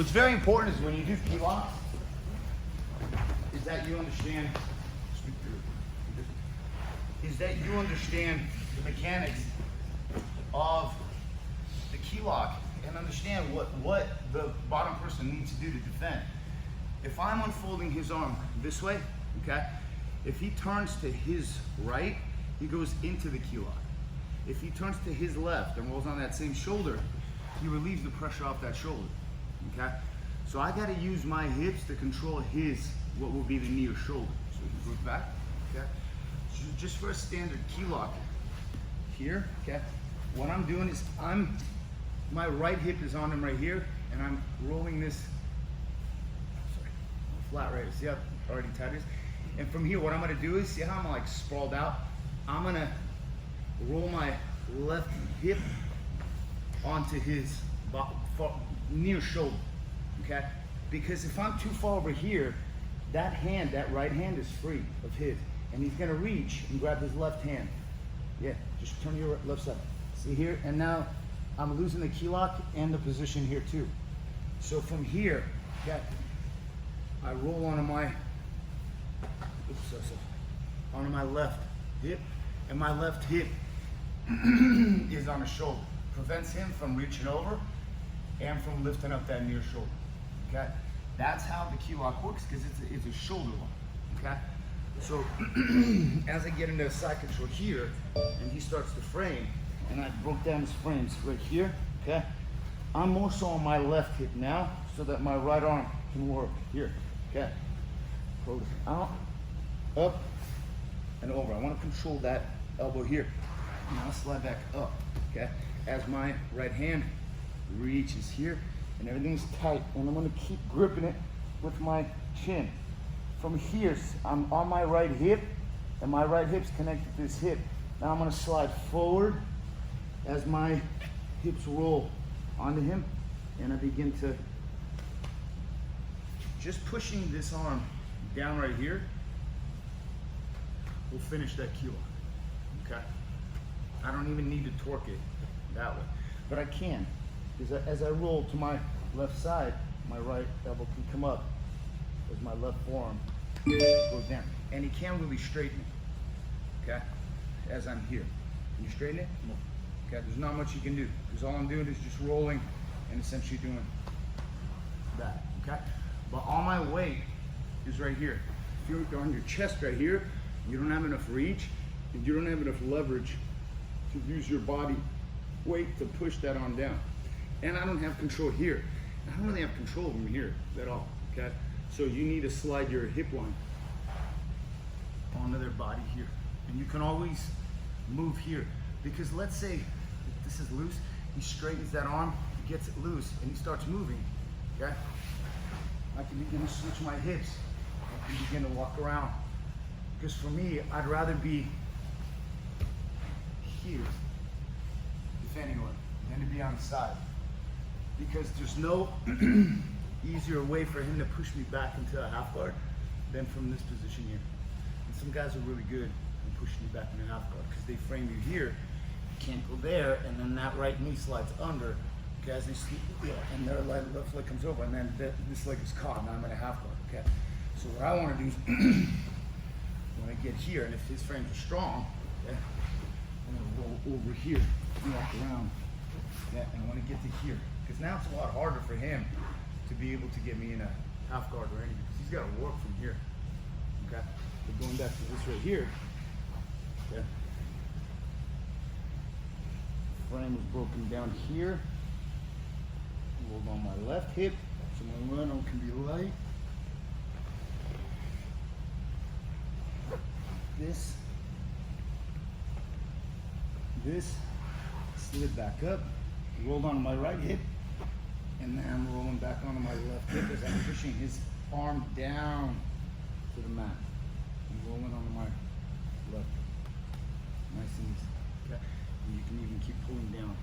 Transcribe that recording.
What's very important is when you do key locks, is that you understand, the mechanics of the key lock and understand what the bottom person needs to do to defend. If I'm unfolding his arm this way, okay, if he turns to his right, he goes into the key lock. If he turns to his left and rolls on that same shoulder, he relieves the pressure off that shoulder, okay? So I gotta use my hips to control his, what will be the knee or shoulder. So he goes back, okay? So just for a standard key lock here, okay? What I'm doing is my right hip is on him right here, and I'm rolling this, flat right, see how already tight it is? And from here, what I'm gonna do is, see how I'm like sprawled out? I'm gonna roll my left hip onto his near shoulder, okay? Because if I'm too far over here, that hand, that right hand is free of his, and he's gonna reach and grab his left hand. Yeah, just turn your left side. See here, and now I'm losing the key lock and the position here too. So from here, okay, I roll onto my, onto my left hip, and my left hip is on his shoulder. Prevents him from reaching over and from lifting up that near shoulder, okay? That's how the key lock works, because it's a shoulder lock, okay? So as I get into side control here, and he starts to frame, and I broke down his frames right here, okay? I'm more so on my left hip now, so that my right arm can work here, okay? Close out, up, and over. I want to control that elbow here. Now slide back up, okay? As my right hand reaches here, and everything's tight, and I'm gonna keep gripping it with my chin. From here, I'm on my right hip, and my right hip's connected to this hip. Now I'm gonna slide forward as my hips roll onto him, and I begin to, just pushing this arm down right here will finish that key lock, okay? I don't even need to torque it that way, but I can, because as I roll to my left side, my right elbow can come up as my left forearm goes down, and he can't really straighten it, okay? As I'm here, can you straighten it? No. Okay, there's not much you can do, because all I'm doing is just rolling and essentially doing that, okay? But all my weight is right here. If you're on your chest right here, you don't have enough reach, and you don't have enough leverage to use your body weight to push that on down. And I don't have control here. I don't really have control from here at all, okay? So you need to slide your hip line onto their body here. And you can always move here, because let's say if this is loose, he straightens that arm, he gets it loose, and he starts moving, okay? I can begin to switch my hips. I can begin to walk around. Because for me, I'd rather be here, defending one, than to be on the side. Because there's no easier way for him to push me back into a half guard than from this position here. And some guys are really good at pushing you back into a half guard, because they frame you here, you can't go there, and then that right knee slides under, okay, as they sleep, yeah, and their left leg comes over, and then this leg is caught, and I'm in a half guard, okay? So what I want to do is, when I get here, and if his frames are strong, okay, I'm going to roll over here, walk around, okay, and I want to get to here. Because now it's a lot harder for him to be able to get me in a half guard or anything, because he's got to work from here, okay? But going back to this right here, okay, frame is broken down here, rolled on my left hip, so my right arm can be light. This slid back up, rolled onto my right hip, and now I'm rolling back onto my left hip as I'm pushing his arm down to the mat. I'm rolling onto my left hip. Nice and easy. Okay? And you can even keep pulling down.